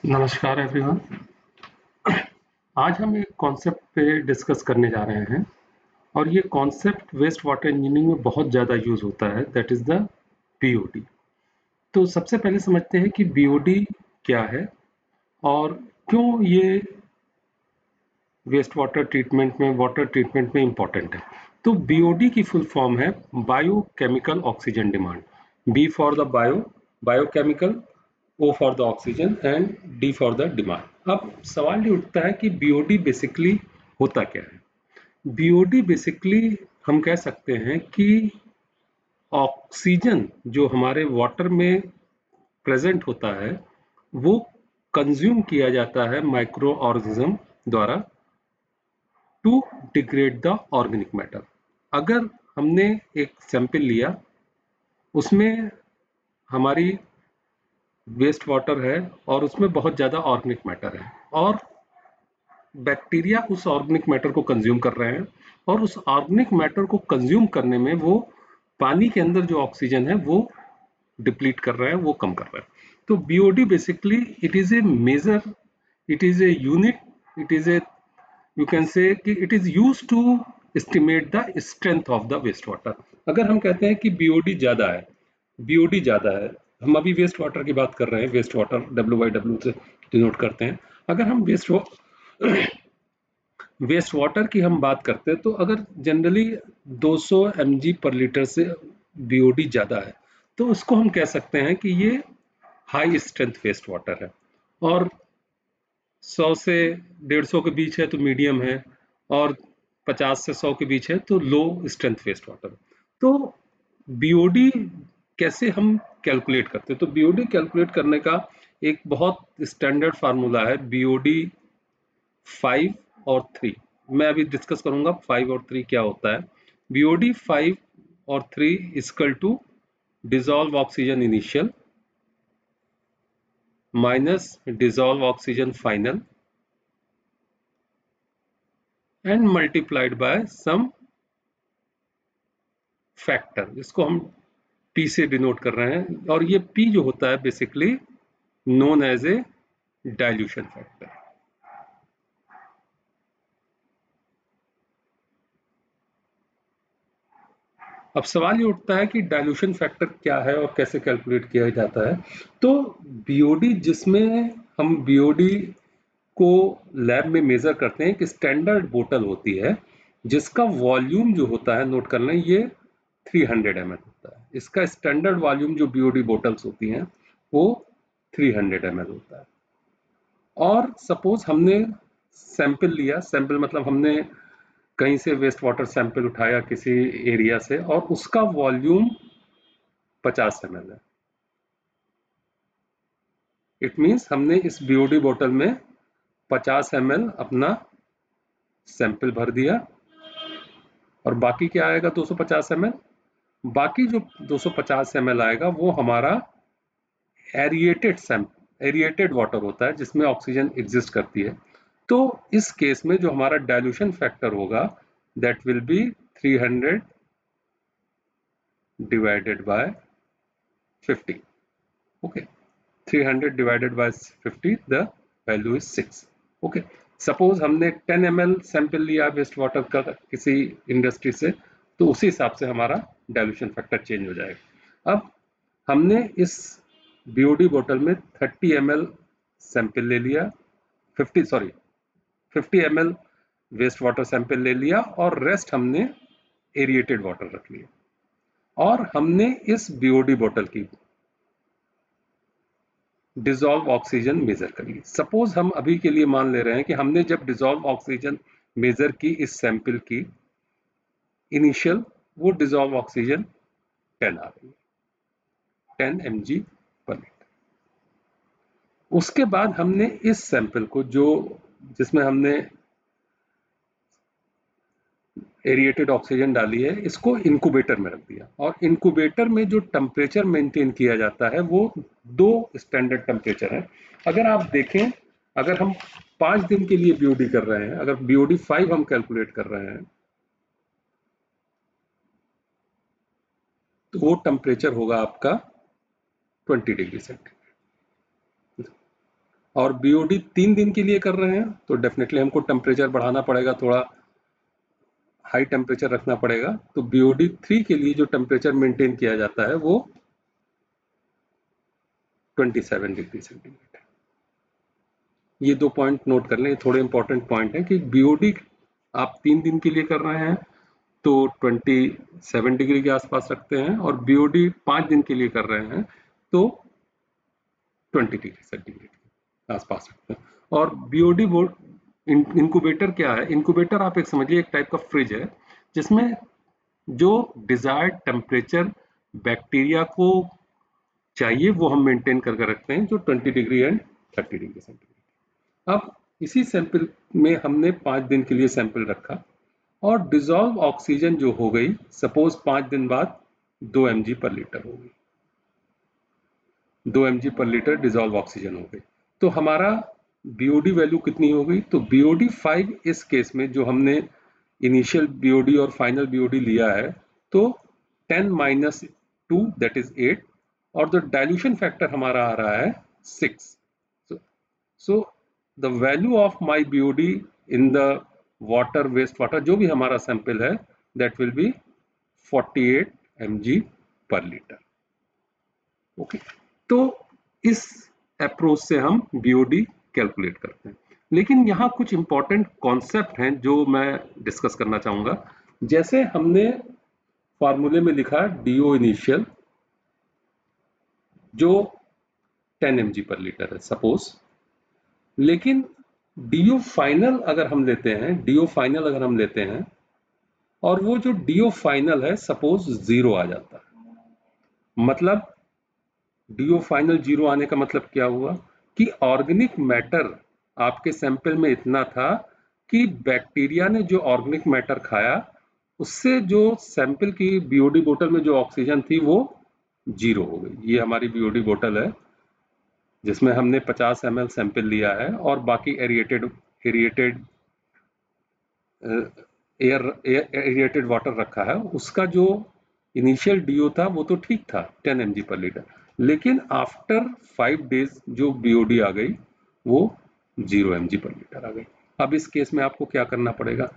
नमस्कार एवरीवन। आज हम एक कॉन्सेप्ट पे डिस्कस करने जा रहे हैं और ये कॉन्सेप्ट वेस्ट वाटर इंजीनियरिंग में बहुत ज़्यादा यूज़ होता है, दैट इज़ द बीओडी। तो सबसे पहले समझते हैं कि बीओडी क्या है और क्यों ये वाटर ट्रीटमेंट में इम्पॉर्टेंट है। तो बीओडी की फुल फॉर्म है biochemical oxygen demand. B for the biochemical, O for the oxygen and D for the demand. अब सवाल ये उठता है कि बीओडी बेसिकली होता क्या है। बीओडी बेसिकली हम कह सकते हैं कि ऑक्सीजन जो हमारे वाटर में प्रेजेंट होता है वो कंज्यूम किया जाता है माइक्रो ऑर्गेनिज्म द्वारा to degrade the organic matter. अगर हमने एक सैंपल लिया, उसमें हमारी वेस्ट वाटर है और उसमें बहुत ज़्यादा ऑर्गेनिक मैटर है और बैक्टीरिया उस ऑर्गेनिक मैटर को कंज्यूम कर रहे हैं और उस ऑर्गेनिक मैटर को कंज्यूम करने में वो पानी के अंदर जो ऑक्सीजन है वो डिप्लीट कर रहे हैं, वो कम कर रहे हैं। तो BOD basically it is a measure, it is a unit, it is a, you can say कि it is use to estimate the strength of the waste water. अगर हम कहते हैं कि बीओडी ज़्यादा है, हम अभी वेस्ट वाटर की बात कर रहे हैं, वेस्ट वाटर डब्ल्यू से डिनोट करते हैं। अगर हम वेस्ट वाटर की हम बात करते हैं तो अगर जनरली 200 mg पर लीटर से बीओडी ज़्यादा है तो उसको हम कह सकते हैं कि ये हाई स्ट्रेंथ वेस्ट वाटर है, और 100 से 150 के बीच है तो मीडियम है, और 50 से 100 के बीच है तो लो स्ट्रेंथ वेस्ट वाटर। तो बीओडी कैसे हम कैलकुलेट करते हैं? तो बीओडी कैलकुलेट करने का एक बहुत स्टैंडर्ड फार्मूला है, बीओडी 5 और 3। मैं अभी डिस्कस करूंगा 5 और 3 क्या होता है। बीओडी 5 और 3 equal to dissolve oxygen initial minus dissolve oxygen final and multiplied by some factor, इसको हम पी से डिनोट कर रहे हैं, और ये पी जो होता है basically known as a dilution factor. अब सवाल ये उठता है कि डाइल्यूशन फैक्टर क्या है और कैसे कैलकुलेट किया जाता है। तो बीओडी, जिसमें हम बीओडी को लैब में मेजर करते हैं, एक स्टैंडर्ड बोतल होती है जिसका वॉल्यूम जो होता है, नोट कर लें, ये 300 ml होता है। इसका स्टैंडर्ड वॉल्यूम जो बीओडी बोतल्स होती हैं वो 300 ml होता है। और सपोज हमने सैंपल लिया, सैंपल मतलब हमने कहीं से वेस्ट वाटर सैंपल उठाया किसी एरिया से और उसका वॉल्यूम 50 ml है। इट मीन्स हमने इस बीओडी बोतल में 50 ml अपना सैंपल भर दिया, और बाकी क्या आएगा 250 ml। बाकी जो 250 ml आएगा वो हमारा एरिएटेड वाटर होता है जिसमें ऑक्सीजन एग्जिस्ट करती है। तो इस केस में जो हमारा डाइल्यूशन फैक्टर होगा that will be 300 divided by 50। Okay, 300 divided by 50, the value is 6। Okay, suppose हमने 10 ml सैंपल लिया वेस्ट वाटर का किसी इंडस्ट्री से, तो उसी हिसाब से हमारा डाइल्यूशन फैक्टर चेंज हो जाएगा। अब हमने इस बीओडी बोतल में 30 ml सैंपल ले लिया, 50 ml वेस्ट वाटर सैंपल ले लिया, और रेस्ट हमने एरिएटेड वाटर रख लिया, और हमने इस बीओडी बोतल की डिसॉल्व ऑक्सीजन मेजर करिए। सपोज हम अभी के लिए मान ले रहे हैं कि हमने जब डिसॉल्व ऑक्सीजन मेजर की इस सैंपल की इनिशियल, वो डिसॉल्व ऑक्सीजन 10 आ रही है, 10 mg पर लीटर। उसके बाद हमने इस सैंपल को जो जिसमें हमने एरिएटेड ऑक्सीजन डाली है, इसको इंक्यूबेटर में रख दिया, और इंक्यूबेटर में जो टेम्परेचर मेंटेन किया जाता है वो दो स्टैंडर्ड टेम्परेचर है। अगर आप देखें, अगर हम 5 दिन के लिए बीओडी कर रहे हैं, अगर बीओडी 5 हम कैलकुलेट कर रहे हैं, तो वो टेम्परेचर होगा आपका 20 डिग्री सेंटीग्रेड। और बीओडी 3 दिन के लिए कर रहे हैं तो डेफिनेटली हमको टेम्परेचर बढ़ाना पड़ेगा, थोड़ा हाई टेम्परेचर रखना पड़ेगा। तो बीओडी 3 के लिए जो टेम्परेचर मेंटेन किया जाता है वो 27 डिग्री सेंटीग्रेड है। ये 2 पॉइंट नोट कर लें, थोड़े इंपॉर्टेंट पॉइंट है कि बीओडी आप 3 दिन के लिए कर रहे हैं तो 27 डिग्री के आसपास रखते हैं, और बीओडी 5 दिन के लिए कर रहे हैं तो 20 डिग्री सेंटीग्रेड के आसपास रखते हैं। और बीओडी इंक्यूबेटर क्या है? इंक्यूबेटर आप एक समझिए एक टाइप का फ्रिज है जिसमें जो डिजायर्ड टेम्परेचर बैक्टीरिया को चाहिए वो हम मेंटेन करके रखते हैं, जो 20 डिग्री एंड 30 डिग्री सेंटीग्रेड। अब इसी सैंपल में हमने 5 दिन के लिए सैंपल रखा और डिजॉल्व ऑक्सीजन जो हो गई, सपोज 5 दिन बाद 2 mg पर लीटर हो गई, 2 mg पर लीटर डिजॉल्व ऑक्सीजन हो गई। तो हमारा बीओडी वैल्यू कितनी हो गई? तो बीओडी 5 इस केस में जो हमने इनिशियल बीओडी और फाइनल बीओडी लिया है तो 10 - 2 दैट इज 8, और जो डाइल्यूशन फैक्टर हमारा आ रहा है 6। So the value of my BOD in the water wastewater जो भी हमारा सैंपल है that will be 48 mg per liter। Okay, तो इस अप्रोच से हम BOD कैलकुलेट करते हैं। लेकिन यहाँ कुछ इंपॉर्टेंट कॉन्सेप्ट हैं जो मैं डिस्कस करना चाहूंगा। जैसे हमने फॉर्मूले में लिखा DO इनिशियल जो 10 mg पर लीटर है सपोज, लेकिन डीओ फाइनल अगर हम लेते हैं, डीओ फाइनल अगर हम लेते हैं और वो जो डीओ फाइनल है सपोज 0 आ जाता है, मतलब डीओ फाइनल 0 आने का मतलब क्या हुआ कि ऑर्गेनिक मैटर आपके सैंपल में इतना था कि बैक्टीरिया ने जो ऑर्गेनिक मैटर खाया उससे जो सैंपल की बीओडी बोतल में जो ऑक्सीजन थी वो 0 हो गई। ये हमारी बीओडी बोतल है जिसमें हमने 50 ml सैंपल लिया है और बाकी एरिएटेड एरिएटेड वाटर रखा है। उसका जो इनिशियल डीओ था वो तो ठीक था 10 mg पर लीटर, लेकिन आफ्टर 5 डेज जो बीओडी आ गई वो 0 mg पर लीटर आ गई। अब इस केस में आपको क्या करना पड़ेगा?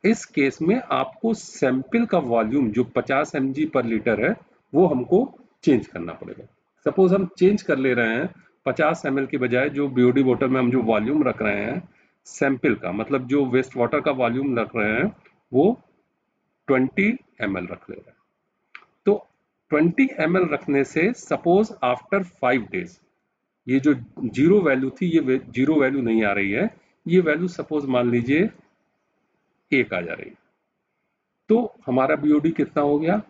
इस केस में आपको सैंपल का वॉल्यूम जो 50 mg पर लीटर है वो हमको चेंज करना पड़ेगा। सपोज हम चेंज कर ले रहे हैं 50 ml की बजाय जो बीओडी बोतल में हम जो वॉल्यूम रख रहे हैं सैंपल का, मतलब जो वेस्ट वाटर का वॉल्यूम रख रहे हैं वो 20 ml रख ले रहे हैं। तो 20 ml रखने से सपोज आफ्टर 5 डेज ये जो 0 वैल्यू थी ये 0 वैल्यू नहीं आ रही है, ये वैल्यू सपोज मान लीजिए 1 आ जा रही है, तो हमारा बीओडी कितना हो गया?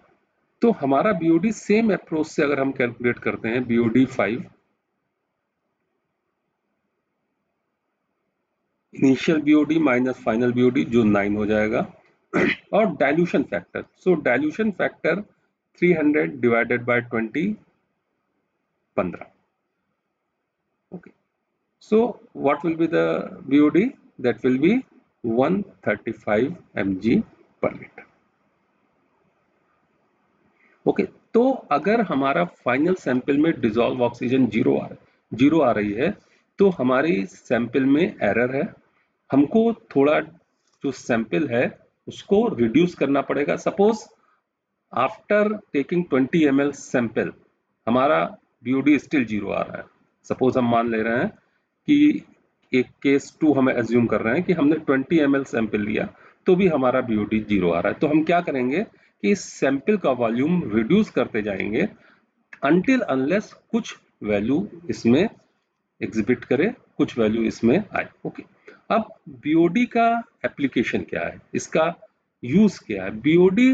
तो हमारा बीओडी सेम अप्रोच से अगर हम कैलकुलेट करते हैं BOD 5 initial BOD minus final BOD जो 9 हो जाएगा, और dilution factor, so dilution factor 300 divided by 20 15। Okay, so what will be the BOD? That will be 135 mg पर लीटर। ओके, तो अगर हमारा फाइनल सैंपल में डिसॉल्व ऑक्सीजन 0 आ रही है तो हमारी सैंपल में एरर है, हमको थोड़ा जो सैंपल है उसको रिड्यूस करना पड़ेगा। Suppose after taking 20 ml sample हमारा बीओडी स्टिल 0 आ रहा है। सपोज हम मान ले रहे हैं कि एक केस 2 हम एज्यूम कर रहे हैं कि हमने 20 ml सैंपल लिया तो भी हमारा बीओडी 0 आ रहा है। तो हम क्या करेंगे कि इस सैंपल का वॉल्यूम रिड्यूस करते जाएंगे अनटिल अनलेस कुछ वैल्यू इसमें एग्जिबिट करे, कुछ वैल्यू इसमें आए। ओके, अब बीओडी का एप्लीकेशन क्या है, इसका यूज क्या है? BOD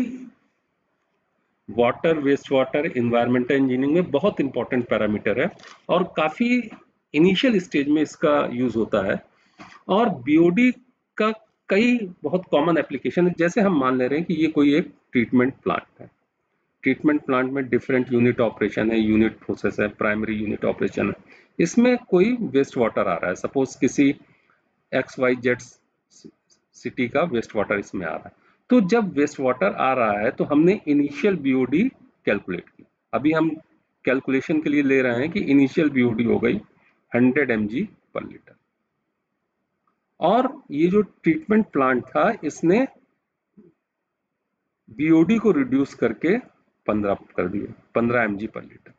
water waste water environmental engineering में बहुत इंपॉर्टेंट पैरामीटर है और काफी इनिशियल स्टेज में इसका यूज होता है। और बीओडी का कई बहुत कॉमन एप्लीकेशन है। जैसे हम मान ले रहे हैं कि ये कोई एक ट्रीटमेंट प्लांट है, ट्रीटमेंट प्लांट में डिफरेंट यूनिट ऑपरेशन है, यूनिट प्रोसेस है, प्राइमरी यूनिट ऑपरेशन है। इसमें कोई वेस्ट वाटर आ रहा है, सपोज किसी XYZ सिटी का वेस्ट वाटर इसमें आ रहा है। तो जब वेस्ट वाटर आ रहा है तो हमने इनिशियल बीओडी कैलकुलेट की। अभी हम कैलकुलेशन के लिए ले रहे हैं कि इनिशियल बीओडी हो गई 100 mg पर लीटर। और ये जो ट्रीटमेंट प्लांट था इसने बीओडी को रिड्यूस करके 15 कर दिया, 15 mg पर लीटर।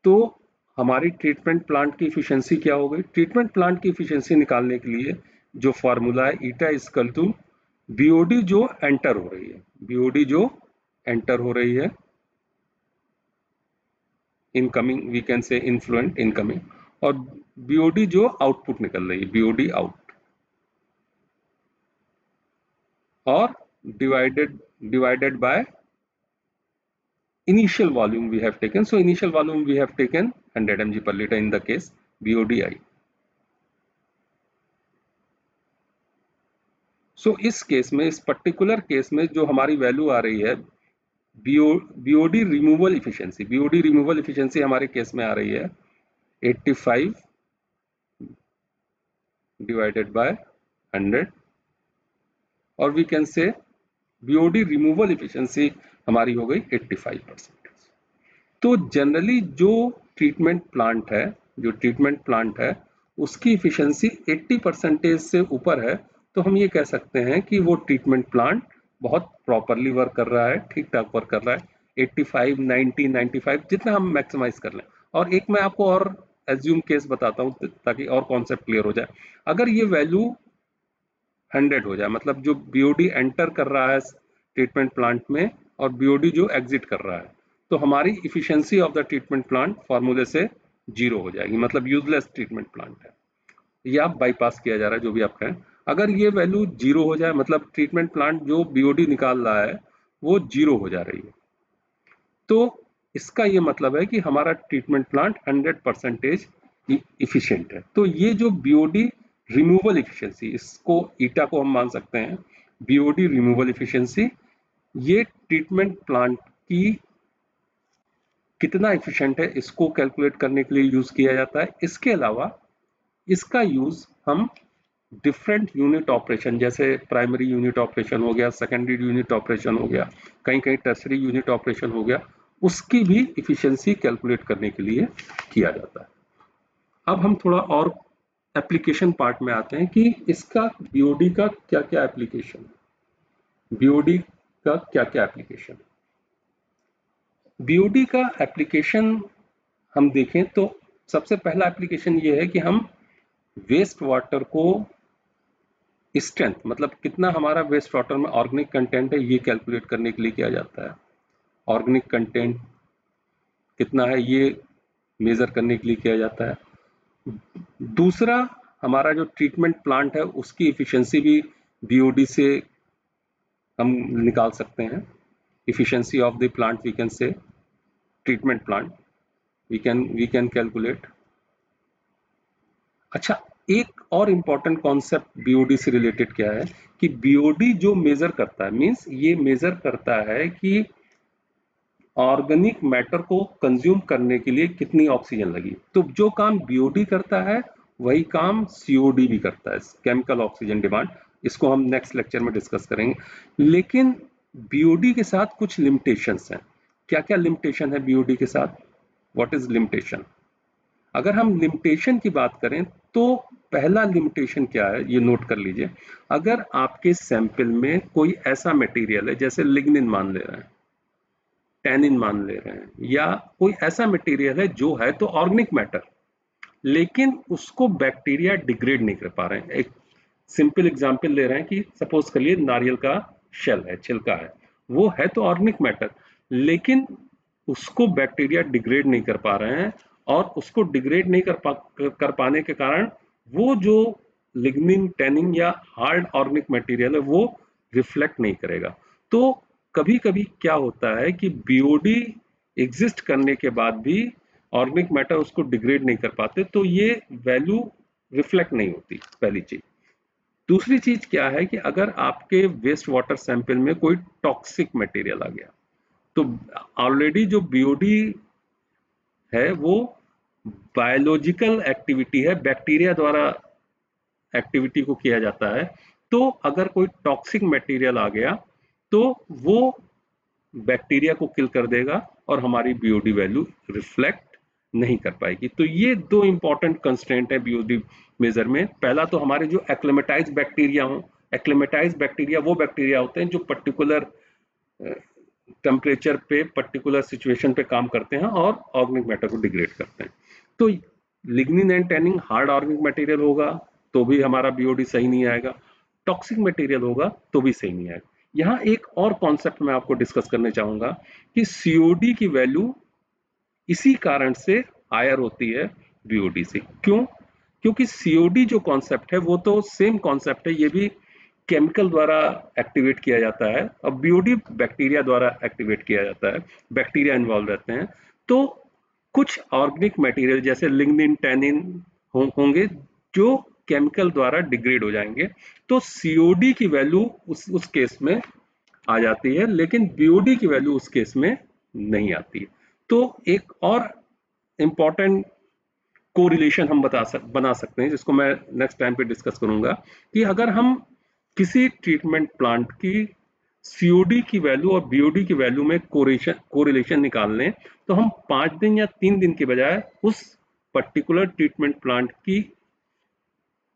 तो हमारी ट्रीटमेंट प्लांट की इफिशियंसी क्या हो गई? ट्रीटमेंट प्लांट की इफिशियंसी निकालने के लिए जो फॉर्मूला है ईटा इक्वल टू बीओडी जो एंटर हो रही है, बीओडी जो एंटर हो रही है, incoming we can say influent incoming, और बीओडी जो आउटपुट निकल रही है, बीओडी आउट, और divided by initial volume we have taken. So initial volume we have taken 100 mg per liter in the case BODI. So इस case में, इस particular case में जो हमारी वैल्यू आ रही है BOD removal efficiency, BOD removal efficiency हमारे केस में आ रही है 85 डिवाइडेड बाय 100, और we can say BOD removal efficiency हमारी हो गई 85%। तो जनरली जो ट्रीटमेंट प्लांट है उसकी इफिशियंसी 80% से ऊपर है, तो हम ये कह सकते हैं कि वो ट्रीटमेंट प्लांट बहुत प्रॉपरली वर्क कर रहा है, ठीक ठाक वर्क कर रहा है। 85, 90, 95 जितना हम मैक्सिमाइज कर लें। और एक मैं आपको और एज्यूम केस बताता हूँ ताकि और कॉन्सेप्ट क्लियर हो जाए। अगर ये वैल्यू 100 हो जाए, मतलब जो बीओडी एंटर कर रहा है ट्रीटमेंट प्लांट में और बीओडी जो एग्जिट कर रहा है, तो हमारी efficiency of the treatment plant फॉर्मूले से 0 हो जाएगी, मतलब यूजलेस ट्रीटमेंट प्लांट है, या बाईपास किया जा रहा है, जो भी आप कहें। अगर ये वैल्यू 0 हो जाए, मतलब ट्रीटमेंट प्लांट जो बीओडी निकाल रहा है वो 0 हो जा रही है, तो इसका ये मतलब है कि हमारा ट्रीटमेंट प्लांट 100% इफिशियंट है। तो ये जो बीओडी रिमूवल इफिशियंसी, इसको ईटा को हम मान सकते हैं बीओडी रिमूवल इफिशियंसी, ये ट्रीटमेंट प्लांट की कितना इफिशियंट है इसको कैलकुलेट करने के लिए यूज किया जाता है। इसके अलावा इसका यूज हम डिफरेंट यूनिट ऑपरेशन, जैसे प्राइमरी यूनिट ऑपरेशन हो गया, सेकेंडरी यूनिट ऑपरेशन हो गया, कहीं कहीं टर्सरी यूनिट ऑपरेशन हो गया, उसकी भी इफिशियंसी कैलकुलेट करने के लिए किया जाता है। अब हम थोड़ा और एप्लीकेशन पार्ट में आते हैं कि इसका बीओडी का क्या क्या एप्लीकेशन है, बीओडी का क्या क्या एप्लीकेशन है। बीओडी का एप्लीकेशन हम देखें तो सबसे पहला एप्लीकेशन ये है कि हम वेस्ट वाटर को स्ट्रेंथ, मतलब कितना हमारा वेस्ट वाटर में ऑर्गेनिक कंटेंट है, ये कैलकुलेट करने के लिए किया जाता है। ऑर्गेनिक कंटेंट कितना है ये मेजर करने के लिए किया जाता है। दूसरा, हमारा जो ट्रीटमेंट प्लांट है उसकी इफिशियंसी भी बीओडी से हम निकाल सकते हैं। Efficiency of the plant we can say, treatment plant we can calculate. अच्छा, एक और इम्पॉर्टेंट कॉन्सेप्ट बीओडी से रिलेटेड क्या है कि बीओडी जो मेजर करता है, मींस ये मेजर करता है कि ऑर्गेनिक मैटर को कंज्यूम करने के लिए कितनी ऑक्सीजन लगी। तो जो काम बीओडी करता है वही काम सीओडी भी करता है, केमिकल ऑक्सीजन डिमांड। इसको हम नेक्स्ट लेक्चर में डिस्कस करेंगे। लेकिन बीओडी के साथ कुछ लिमिटेशंस हैं। क्या क्या लिमिटेशन है बीओडी के साथ? What is limitation? अगर हम लिमिटेशन की बात करें तो पहला लिमिटेशन क्या है ये नोट कर लीजिए। अगर आपके सैंपल में कोई ऐसा मटेरियल है, जैसे लिग्निन मान ले रहे हैं, टैनिन मान ले रहे हैं, या कोई ऐसा मटेरियल है जो है तो ऑर्गेनिक मैटर, लेकिन उसको बैक्टीरिया डिग्रेड नहीं कर पा रहे हैं। एक सिंपल एग्जांपल ले रहे हैं कि सपोज करिए नारियल का शेल है, छिलका है, वो है तो ऑर्गेनिक मैटर, लेकिन उसको बैक्टीरिया डिग्रेड नहीं कर पा रहे हैं, और उसको डिग्रेड नहीं कर पाने के कारण वो जो लिग्निन, टैनिन या हार्ड ऑर्गेनिक मटेरियल है वो रिफ्लेक्ट नहीं करेगा। तो कभी कभी क्या होता है कि बीओडी एग्जिस्ट करने के बाद भी ऑर्गेनिक मैटर उसको डिग्रेड नहीं कर पाते, तो ये वैल्यू रिफ्लेक्ट नहीं होती, पहली चीज। दूसरी चीज क्या है कि अगर आपके वेस्ट वाटर सैंपल में कोई टॉक्सिक मटेरियल आ गया, तो ऑलरेडी जो बीओडी है वो बायोलॉजिकल एक्टिविटी है, बैक्टीरिया द्वारा एक्टिविटी को किया जाता है। तो अगर कोई टॉक्सिक मटेरियल आ गया तो वो बैक्टीरिया को किल कर देगा और हमारी बीओडी वैल्यू रिफ्लेक्ट नहीं कर पाएगी। तो ये दो इंपॉर्टेंट कंस्ट्रेंट है बीओडी मेजर में। पहला तो हमारे जो एक्लेमेटाइज बैक्टीरिया हो, एक्लेमेटाइज बैक्टीरिया वो बैक्टीरिया होते हैं जो पर्टिकुलर टेम्परेचर पे पर्टिकुलर सिचुएशन पे काम करते हैं और ऑर्गेनिक मैटर को डिग्रेड करते हैं। तो lignin and tannin hard organic material होगा तो भी हमारा बीओडी सही नहीं आएगा, टॉक्सिक मटेरियल होगा तो भी सही नहीं आएगा। यहाँ एक और कॉन्सेप्ट मैं आपको डिस्कस करना चाहूंगा कि सीओडी की वैल्यू इसी कारण से हायर होती है बीओडी से। क्यों? क्योंकि सीओडी जो कॉन्सेप्ट है वो तो सेम कॉन्सेप्ट है, ये भी केमिकल द्वारा एक्टिवेट किया जाता है, और बीओडी बैक्टीरिया द्वारा एक्टिवेट किया जाता है, बैक्टीरिया इन्वॉल्व रहते हैं। तो कुछ ऑर्गेनिक मटेरियल जैसे लिग्निन टैनिन होंगे जो केमिकल द्वारा डिग्रेड हो जाएंगे, तो सीओडी की वैल्यू उस केस में आ जाती है, लेकिन बीओडी की वैल्यू उस केस में नहीं आती है। तो एक और इंपॉर्टेंट कोरिलेशन हम बना सकते हैं, जिसको मैं नेक्स्ट टाइम पे डिस्कस करूंगा, कि अगर हम किसी ट्रीटमेंट प्लांट की सीओडी की वैल्यू और बीओडी की वैल्यू में कोरिलेशन निकाल लें, तो हम 5 दिन या 3 दिन के बजाय उस पर्टिकुलर ट्रीटमेंट प्लांट की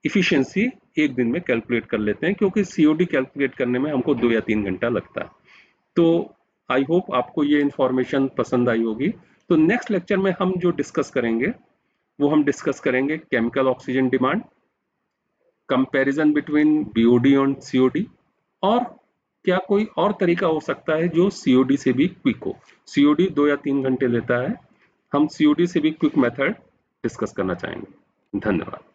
इफिशियंसी एक दिन में कैलकुलेट कर लेते हैं, क्योंकि सीओडी कैलकुलेट करने में हमको 2 या 3 घंटा लगता है। तो आई होप आपको ये इंफॉर्मेशन पसंद आई होगी। तो नेक्स्ट लेक्चर में हम जो डिस्कस करेंगे वो हम डिस्कस करेंगे chemical oxygen demand, comparison between BOD और सीओडी, और क्या कोई और तरीका हो सकता है जो सीओडी से भी क्विक हो। सीओडी 2 या 3 घंटे लेता है, हम सीओडी से भी क्विक मेथड डिस्कस करना चाहेंगे। धन्यवाद।